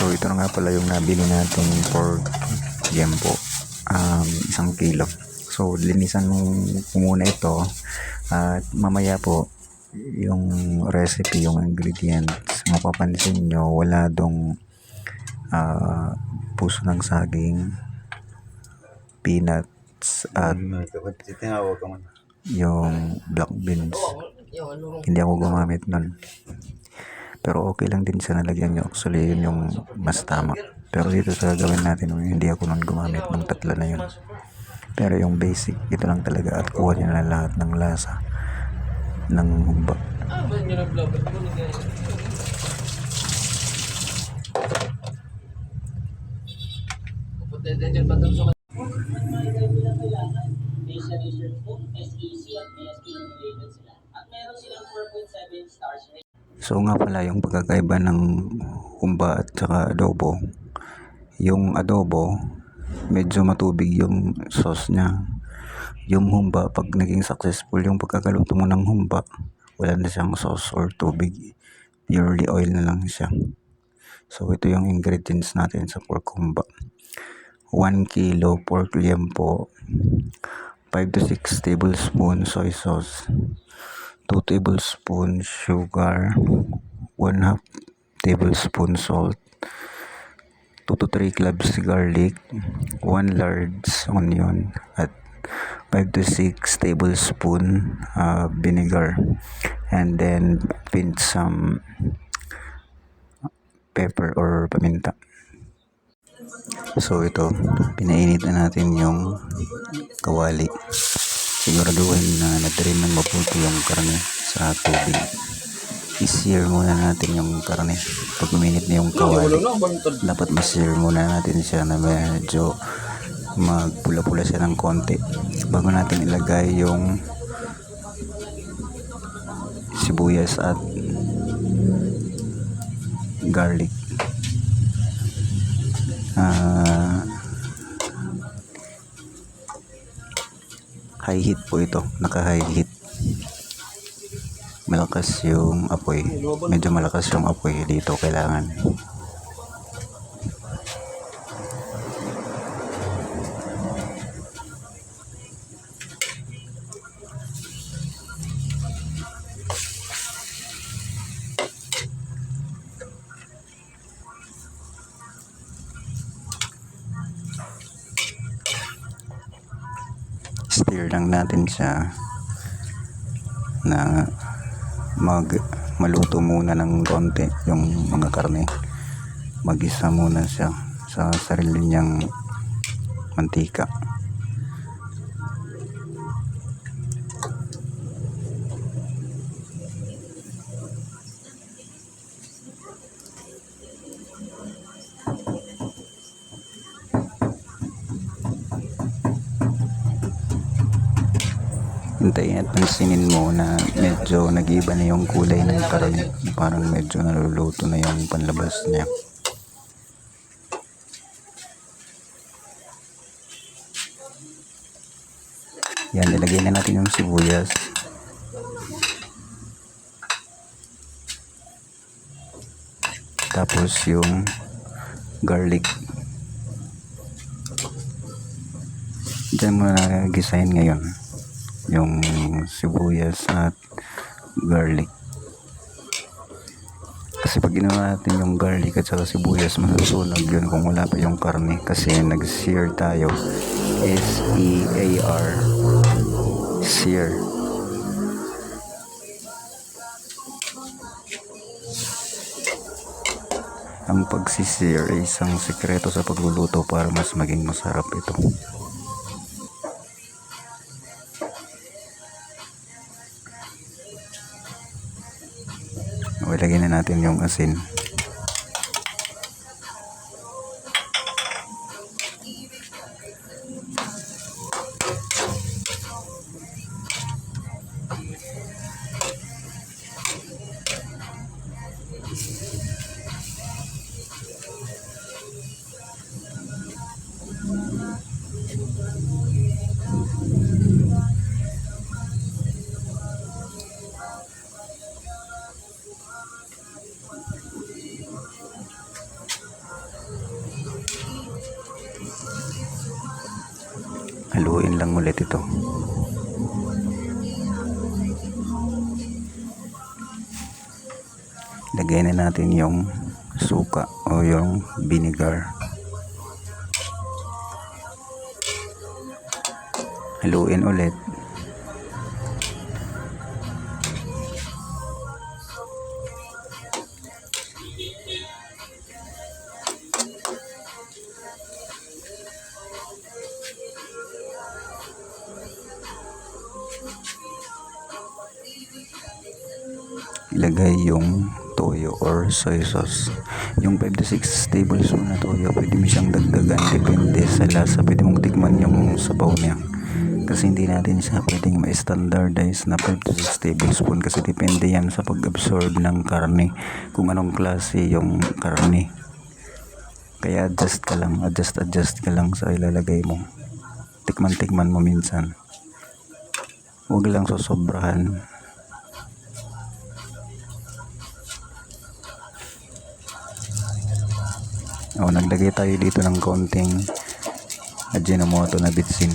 So ito na nga pala yung nabili nating pork yempo, 1 kilo. So linisan ko muna ito at mamaya po yung recipe, yung ingredients, mapapansin nyo wala dong puso ng saging, peanuts at yung black beans. Hindi ako gumamit nun, pero okay lang din sa nalagyan nyo. Actually yun yung mas tama, pero dito sa gagawin natin hindi ako nun gumamit ng tatlo na yun. Pero yung basic ito lang talaga at kuha nyo na lahat ng lasa ng humba. So nga pala yung pagkakaiba ng humba at saka adobo. Yung adobo medyo matubig yung sauce niya. Yung humba, pag naging successful yung pagkakaluto mo ng humba, wala na siyang sauce or tubig, purely oil na lang siya. So ito yung ingredients natin sa pork humba: 1 kilo pork liempo, 5 to 6 tablespoon soy sauce, 2 tablespoon sugar, 1/2 tablespoon salt, 2 to 3 cloves garlic, 1 large onion, at 5 to 6 tablespoon vinegar, and then pinch some pepper or paminta. So ito, pinainit na natin yung kawali. Siguraduhin na na-drain ng mabuti yung karne sa tubig. I-sear muna natin yung karne. Pag uminit na yung kawali, dapat ma-sear muna natin siya na medyo magpula-pula siya ng konti bago natin ilagay yung sibuyas at garlic. High heat po ito, naka-high heat. Malakas yung apoy, medyo malakas yung apoy dito kailangan. Stir lang natin siya na maluto muna ng konti yung mga karne. Mag-isa muna siya sa sarili niyang mantika. Hintayin at pansinin mo na medyo nag-iba na yung kulay ng karne. Parang medyo naluluto na yung panlabas niya. Yan, ilagay na natin yung sibuyas. Tapos yung garlic. Diyan mo na gisahin ngayon yung sibuyas at garlic, kasi pag ginawa natin yung garlic at saka sibuyas, masusunog yun kung wala pa yung karne, kasi nag-sear tayo. S-E-A-R, sear. Ang pag-sear ay isang sekreto sa pagluluto para mas maging masarap ito. Ilagay na natin yung asin. Haluin lang ulit ito. Lagay na natin yung suka o yung vinegar. Haluin ulit. Ilagay yung toyo or soy sauce. Yung 5 to 6 tablespoon na toyo, pwede mo siyang dagdagan depende sa lasa. Pwede mong tikman yung sabaw niya. Kasi hindi natin siya pwedeng ma-standardize na 5 to 6 tablespoon kasi depende yan sa pag-absorb ng karne. Kung anong klase yung karne. Kaya adjust ka lang sa ilalagay mo. Tikman mo minsan. Huwag lang sosobrahan. Naglagay tayo dito ng konting Ajinomoto na bitsin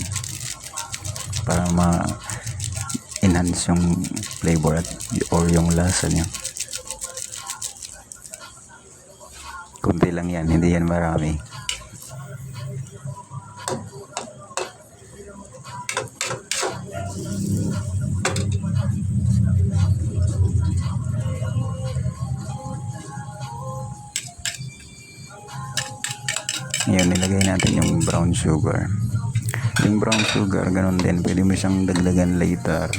para ma-enhance yung flavor or yung lasa niya. Kunti lang yan, hindi yan marami. Ngayon, nilagay natin yung brown sugar. Yung brown sugar, ganun din. Pwede mo siyang dagdagan later.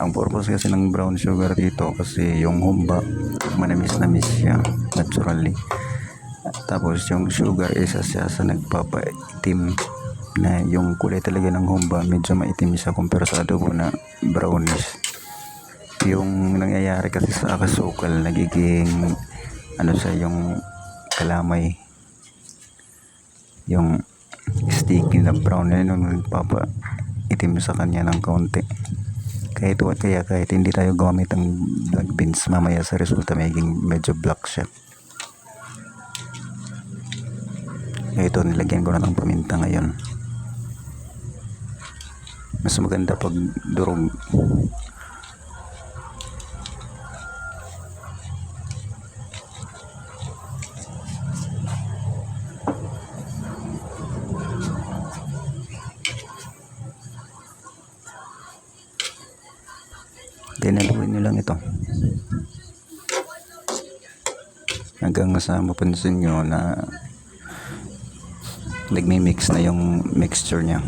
Ang purpose kasi ng brown sugar dito, kasi yung humba, manamis-namis siya, naturally. Tapos yung sugar, isa siya sa nagpapaitim na yung kulay talaga ng humba, medyo maitim siya kumpara sa adobo na brownish. Yung nangyayari kasi sa asukal, nagiging siya, yung kalamay, yung sticky na brown na yun, nagpapaitim sa kanya ng kaunti. Kaya kahit hindi tayo gumamit ng black beans, mamaya sa resulta magiging medyo black siya. Ito, nilagyan ko na ng paminta ngayon. Mas maganda pag durog. Dinaluin nyo lang ito hanggang sa mapansin nyo na nagmi-mix na yung mixture nya.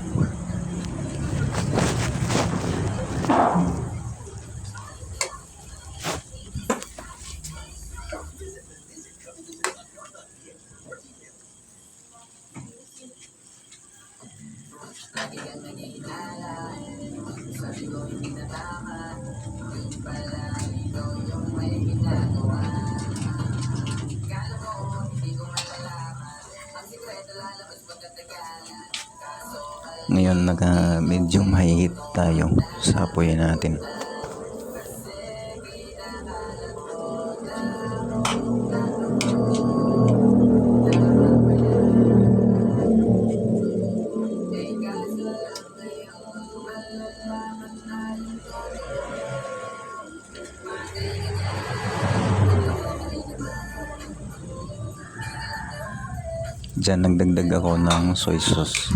Ngayon medyo mahihit tayo sa apoy natin. Diyan nagdagdag ako ng soy sauce.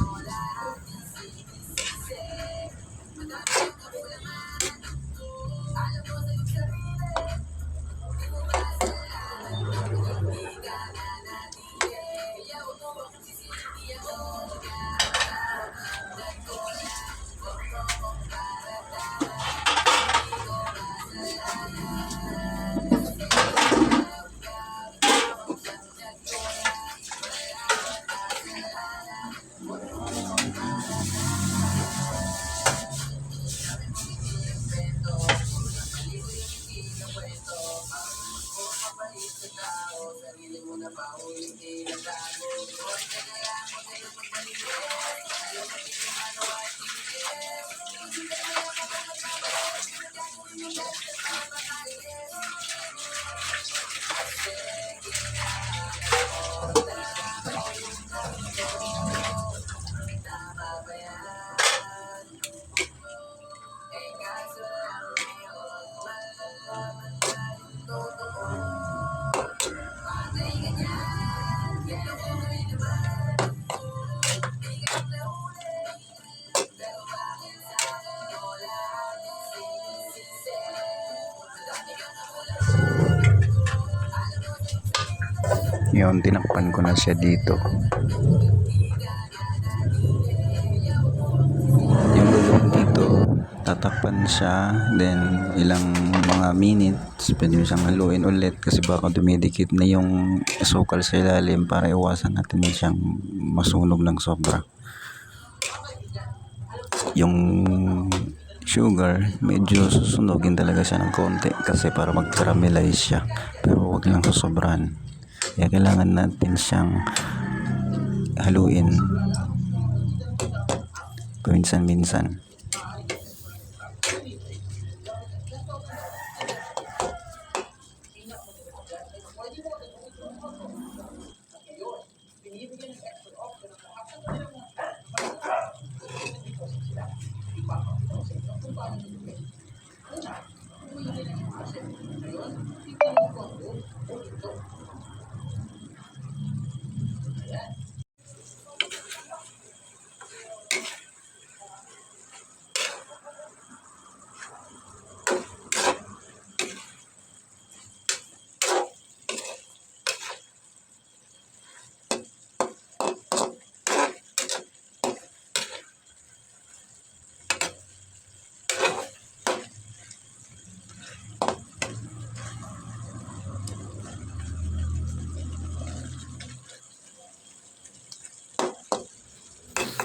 Yun, tinakpan ko na siya dito. Yung gagawin dito, tatakpan siya, then ilang mga minutes pwede mo siyang haluin ulit kasi baka dumidikit na yung asukal sa ilalim para iwasan natin na siyang masunog ng sobra. Yung sugar, medyo susunugin talaga siya ng konti kasi para mag-caramelize siya, pero wag lang susobrahan. Kaya kailangan natin siyang haluin paminsan-minsan.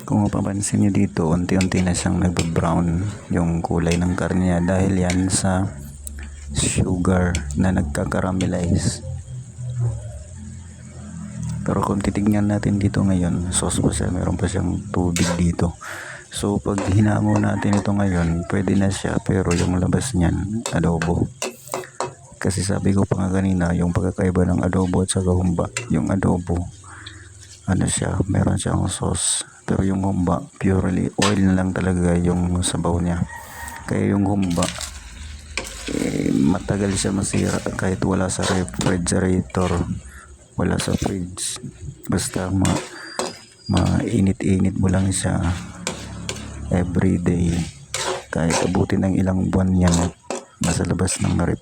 Kung mapapansin nyo dito, unti-unti na siyang nagbe-brown yung kulay ng karne niya dahil yan sa sugar na nagka-caramelize. Pero kung titignan natin dito ngayon, sauce pa siya, meron pa siyang tubig dito. So pag hinamo natin ito ngayon, pwede na siya, pero yung labas niyan, adobo. Kasi sabi ko pa nga kanina, yung pagkakaiba ng adobo at saka humba, yung adobo, ano siya, meron siyang sauce. Pero yung humba, purely oil na lang talaga yung sabaw niya. Kaya yung humba, matagal siya masira kahit wala sa refrigerator, wala sa fridge. Basta mainit-init mo lang siya everyday. Kahit abutin ng ilang buwan yan, nasa labas ng rep.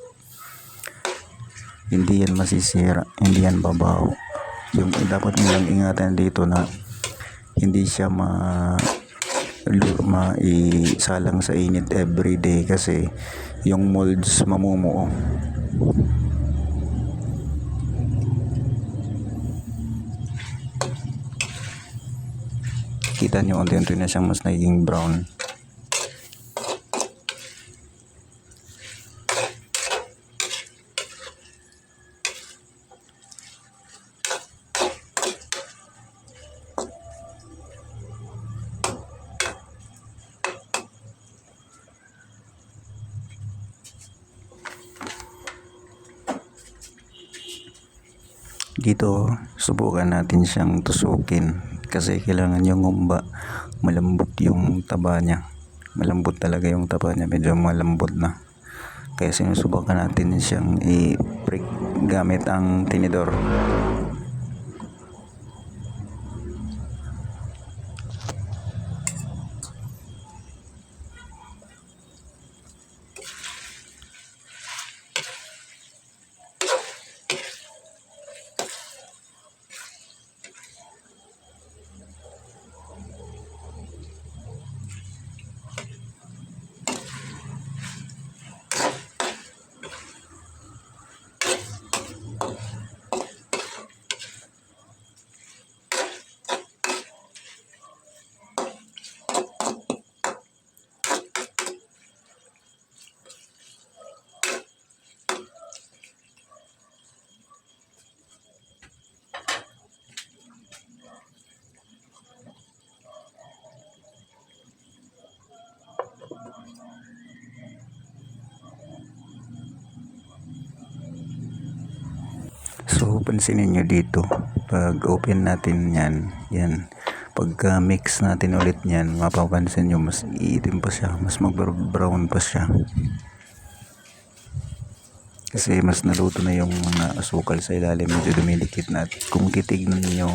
Hindi yan masisira, hindi yan babaw. Yung dapat nilang ingatan dito na hindi siya maisalang sa init everyday kasi yung molds mamumuo. Kita nyo unti-unti na siyang mas naging brown. Dito, subukan natin siyang tusukin kasi kailangan yung humba malambot yung taba niya. Malambot talaga yung taba niya, medyo malambot na. Kaya sinusubukan natin siyang i-prick gamit ang tinidor. So pansinin nyo dito, pag open natin yan, pagka mix natin ulit yan, mapapansin nyo mas iitim pa siya, mas mag-brown pa siya. Kasi mas naluto na yung mga asukal sa ilalim, medyo dumidikit na. At kung titignan nyo,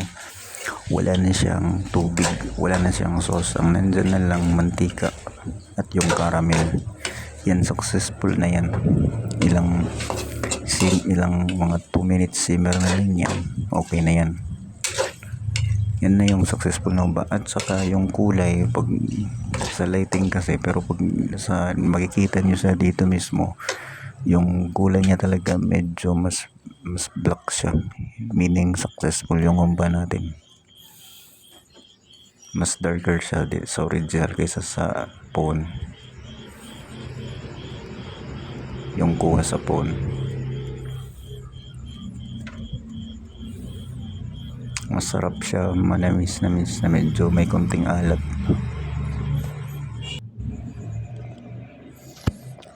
wala na siyang tubig, wala na siyang sauce, ang nandyan na lang mantika at yung caramel. Yan, successful na yan. ilang mga 2 minutes simmer na rin yan, okay na yan. Yan na yung successful na humba. At saka yung kulay, pag sa lighting kasi, pero pag sa makikita nyo sa dito mismo, yung kulay niya talaga medyo mas black siya, meaning successful yung humba natin. Mas darker siya sa original kaysa sa phone, yung kuha sa phone. Masarap siya, manamis na medyo may konting alat.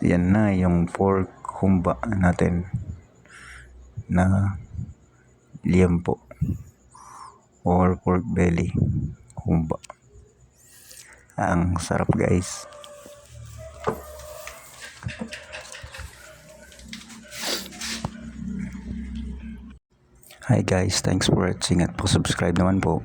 Yan na yung pork humba natin na liempo or pork belly humba. Ang sarap guys. Hi guys, thanks for watching at pa-subscribe naman po.